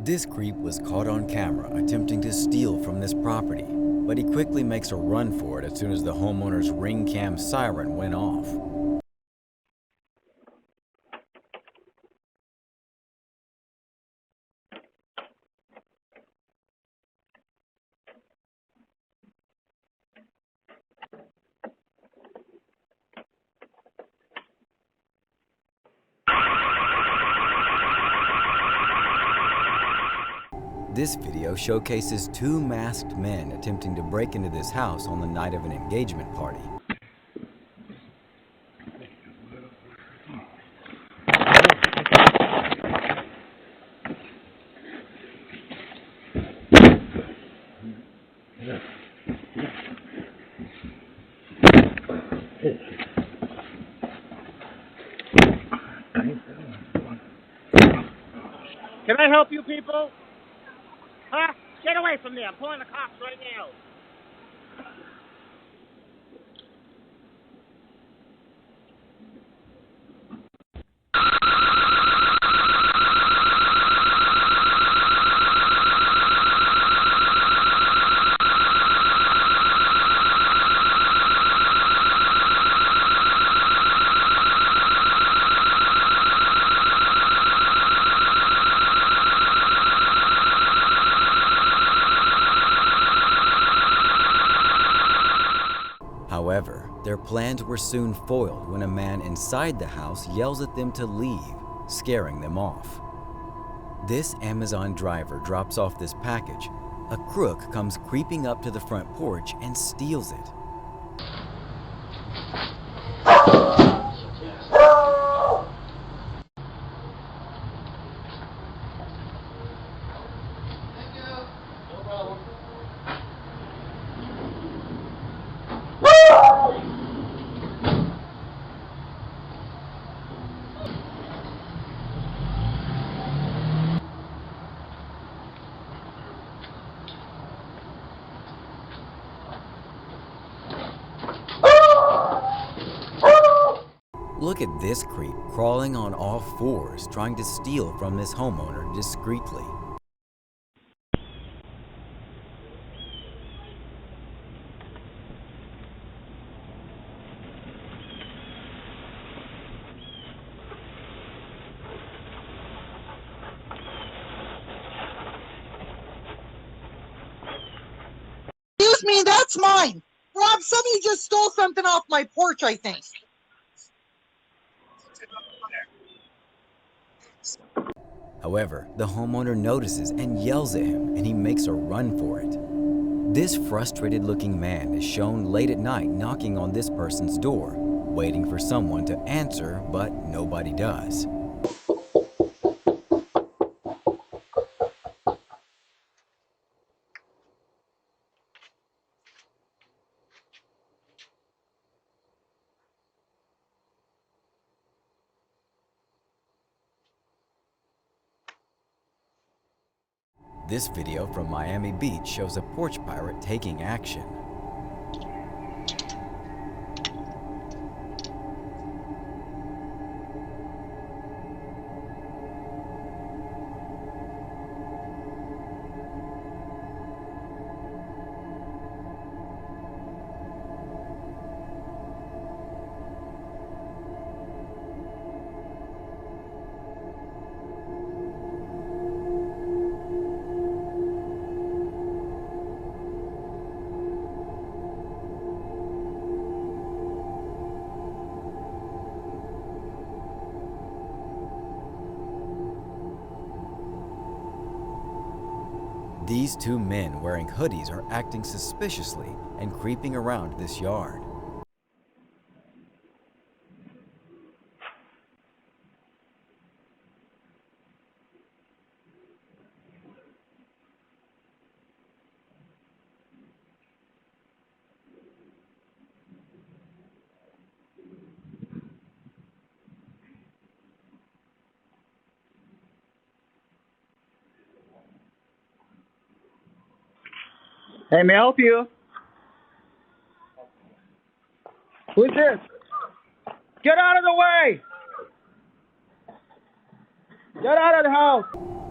This creep was caught on camera attempting to steal from this property, but he quickly makes a run for it as soon as the homeowner's ring cam siren went off. This video showcases two masked men attempting to break into this house on the night of an engagement party. Can I help you people? Huh? Get away from there. I'm pulling the cops right now. However, their plans were soon foiled when a man inside the house yells at them to leave, scaring them off. This Amazon driver drops off this package. A crook comes creeping up to the front porch and steals it. Look at this creep crawling on all fours, trying to steal from this homeowner discreetly. Excuse me, that's mine. Rob, somebody just stole something off my porch, I think. However, the homeowner notices and yells at him, and he makes a run for it. This frustrated-looking man is shown late at night knocking on this person's door, waiting for someone to answer, but nobody does. This video from Miami Beach shows a porch pirate taking action. These two men wearing hoodies are acting suspiciously and creeping around this yard. Hey, may I help you? Who's this? Get out of the way! Get out of the house!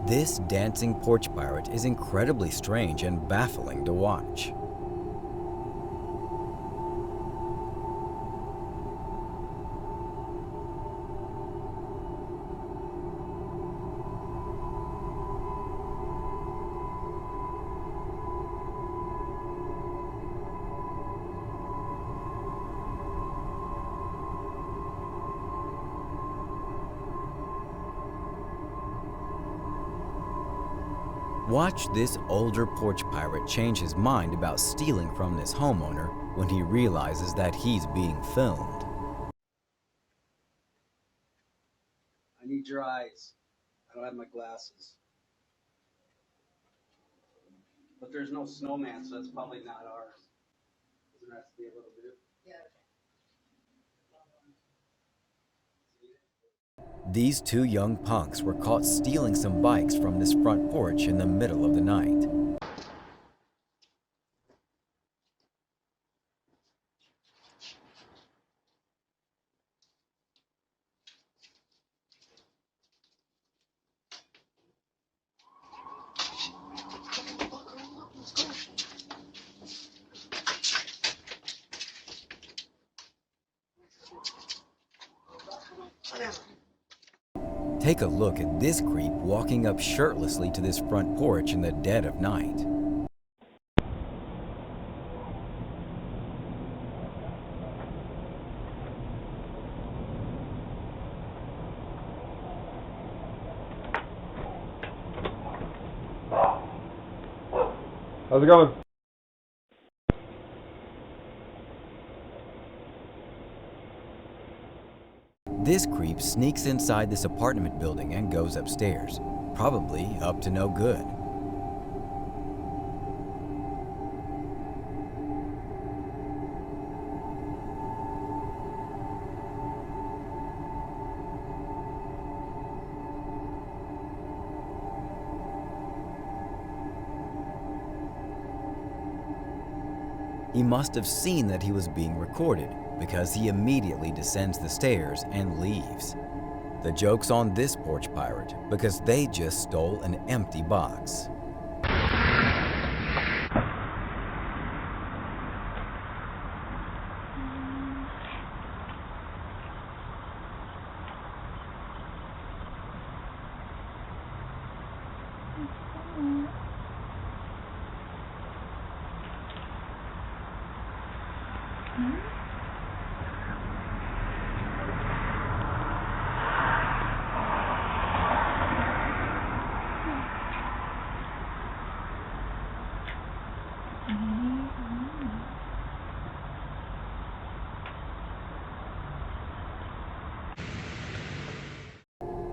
This dancing porch pirate is incredibly strange and baffling to watch. Watch this older porch pirate change his mind about stealing from this homeowner when he realizes that he's being filmed. I need your eyes. I don't have my glasses. But there's no snowman, so that's probably not ours. Doesn't there have to be a little bit? These two young punks were caught stealing some bikes from this front porch in the middle of the night. Take a look at this creep walking up shirtlessly to this front porch in the dead of night. How's it going? This creep sneaks inside this apartment building and goes upstairs, probably up to no good. He must have seen that he was being recorded, because he immediately descends the stairs and leaves. The joke's on this porch pirate, because they just stole an empty box.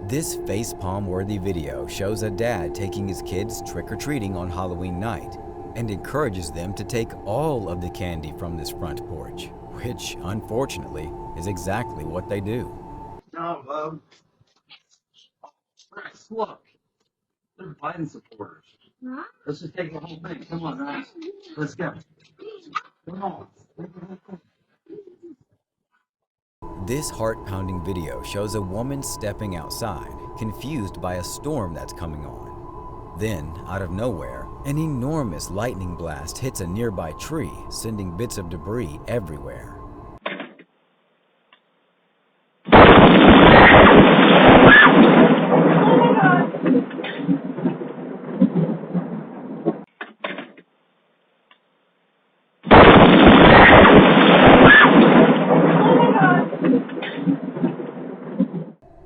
This facepalm-worthy video shows a dad taking his kids trick-or-treating on Halloween night and encourages them to take all of the candy from this front porch, which, unfortunately, is exactly what they do. No, Rex, look. They're Biden supporters. Huh? Let's just take the whole thing. Come on, Rex. Let's go. Come on. This heart-pounding video shows a woman stepping outside, confused by a storm that's coming on. Then, out of nowhere, an enormous lightning blast hits a nearby tree, sending bits of debris everywhere.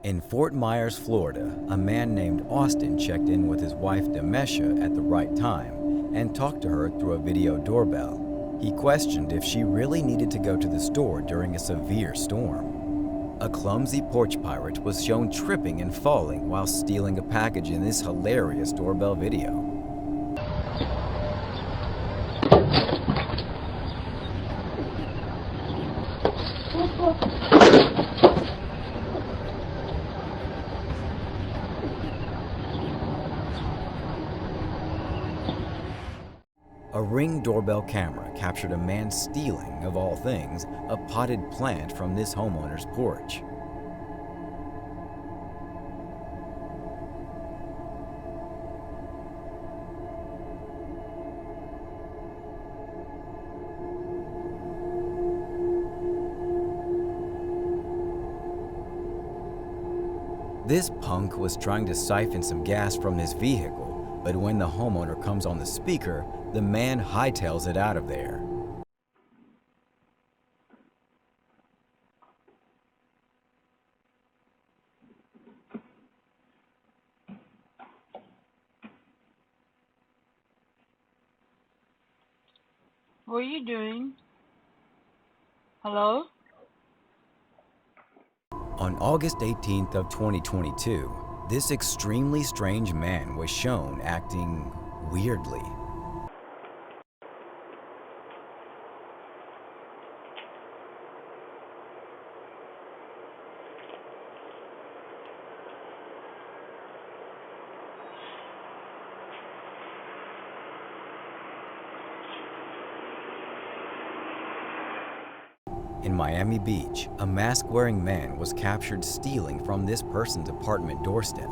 In Fort Myers, Florida, a man named Austin checked in with his wife Demesha at the right time and talked to her through a video doorbell. He questioned if she really needed to go to the store during a severe storm. A clumsy porch pirate was shown tripping and falling while stealing a package in this hilarious doorbell video. A Ring doorbell camera captured a man stealing, of all things, a potted plant from this homeowner's porch. This punk was trying to siphon some gas from his vehicle, but when the homeowner comes on the speaker, the man hightails it out of there. What are you doing? Hello? On August 18th of 2022, this extremely strange man was shown acting weirdly. In Miami Beach, a mask-wearing man was captured stealing from this person's apartment doorstep.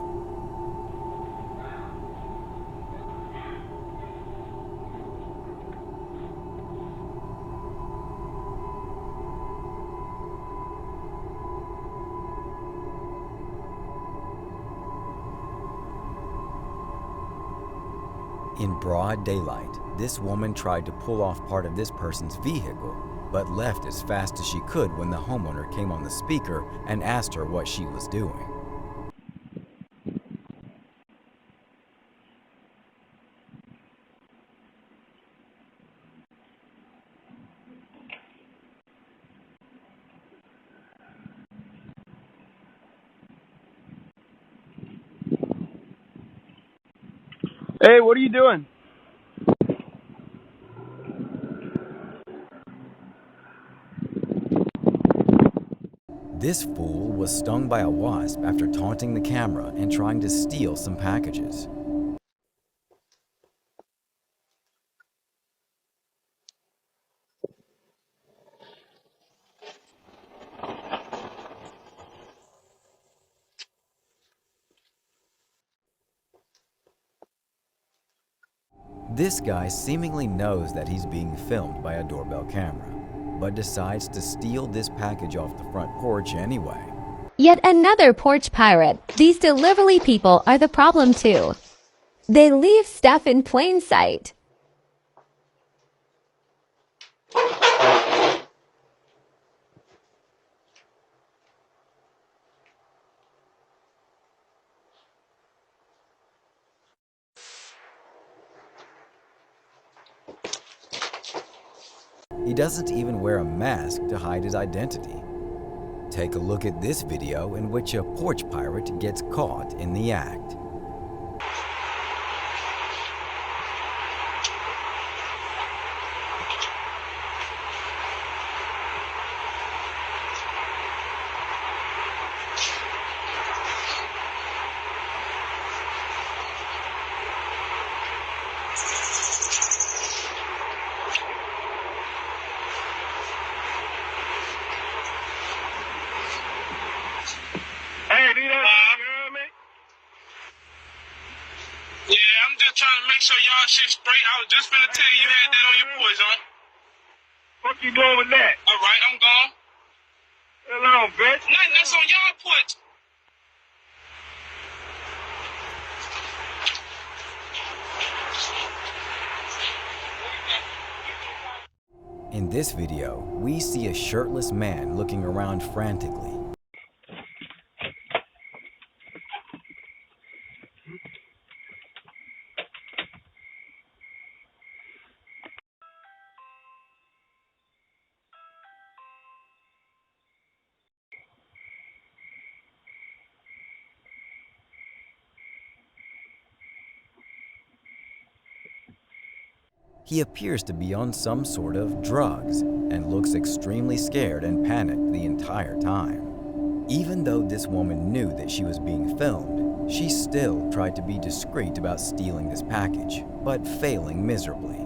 In broad daylight, this woman tried to pull off part of this person's vehicle, but left as fast as she could when the homeowner came on the speaker and asked her what she was doing. Hey, what are you doing? This fool was stung by a wasp after taunting the camera and trying to steal some packages. This guy seemingly knows that he's being filmed by a doorbell camera, but decides to steal this package off the front porch anyway. Yet another porch pirate. These delivery people are the problem too. They leave stuff in plain sight. He doesn't even wear a mask to hide his identity. Take a look at this video in which a porch pirate gets caught in the act. Yeah, I'm just trying to make sure y'all shit straight. I was just finna tell you had that on your porch, huh? What you doing with that? All right, I'm gone. Hello, bitch. Nothing that's on y'all porch. In this video, we see a shirtless man looking around frantically. He appears to be on some sort of drugs and looks extremely scared and panicked the entire time. Even though this woman knew that she was being filmed, she still tried to be discreet about stealing this package, but failing miserably.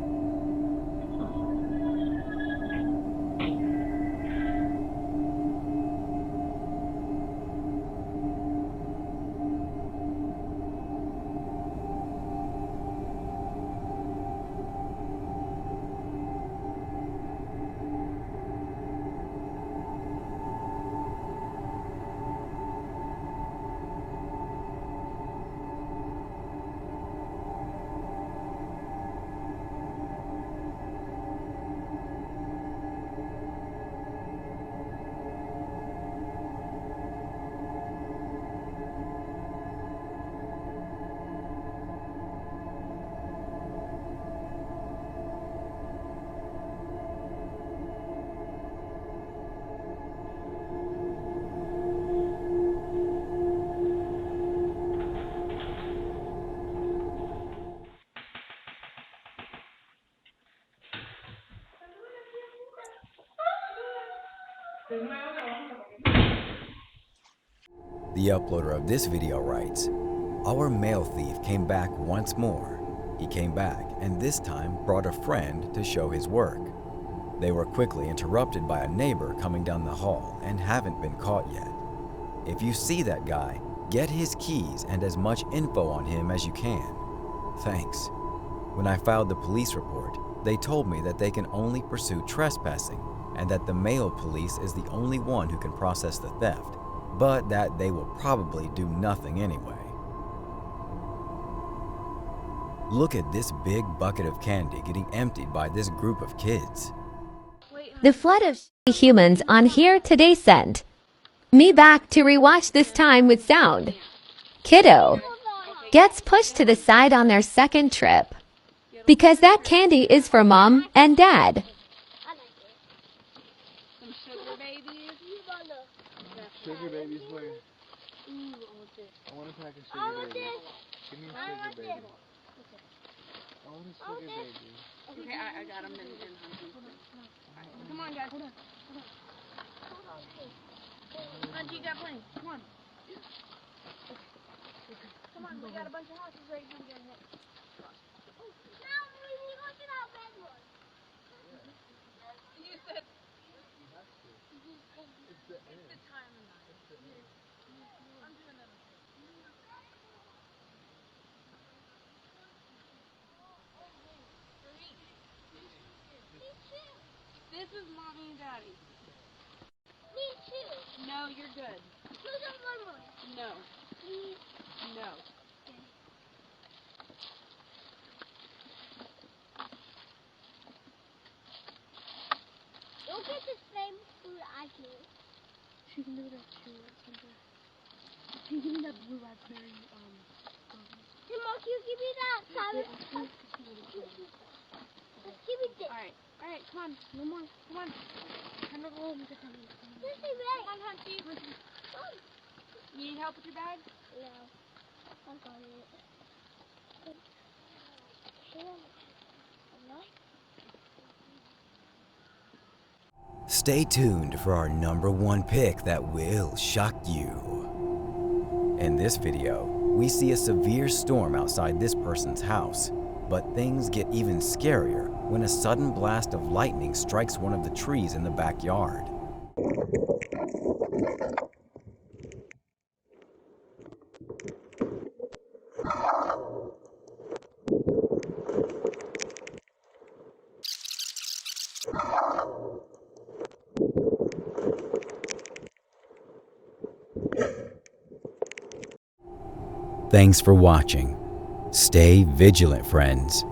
The uploader of this video writes, "Our mail thief came back once more. He came back and this time brought a friend to show his work. They were quickly interrupted by a neighbor coming down the hall and haven't been caught yet. If you see that guy, get his keys and as much info on him as you can. Thanks." When I filed the police report, they told me that they can only pursue trespassing and that the mail police is the only one who can process the theft, but that they will probably do nothing anyway. Look at this big bucket of candy getting emptied by this group of kids. The flood of humans on here today sent me back to rewatch this time with sound. Kiddo gets pushed to the side on their second trip because that candy is for mom and dad. Sugar babies where? I want a pack of sugar babies. Give me a sugar baby. I want a sugar baby. Okay, I got him in Come on, guys. Hold on. You got plenty. Come on. Come on, we got a bunch of houses right here. You said it's the time of night. I'm doing that. This is mommy and daddy. Me too. No, you're good. No. Please. No. You'll get the same food I do. She can do that too. Can you give me that blue raspberry? Hey, Mom, can you give me that salad? Give me this. Alright, come on. No more. Come on. Time to go home. This is right. Come on, Hunchy. You need help with your bag? No. I got it. Stay tuned for our #1 pick that will shock you. In this video, we see a severe storm outside this person's house, but things get even scarier when a sudden blast of lightning strikes one of the trees in the backyard. Thanks for watching. Stay vigilant, friends.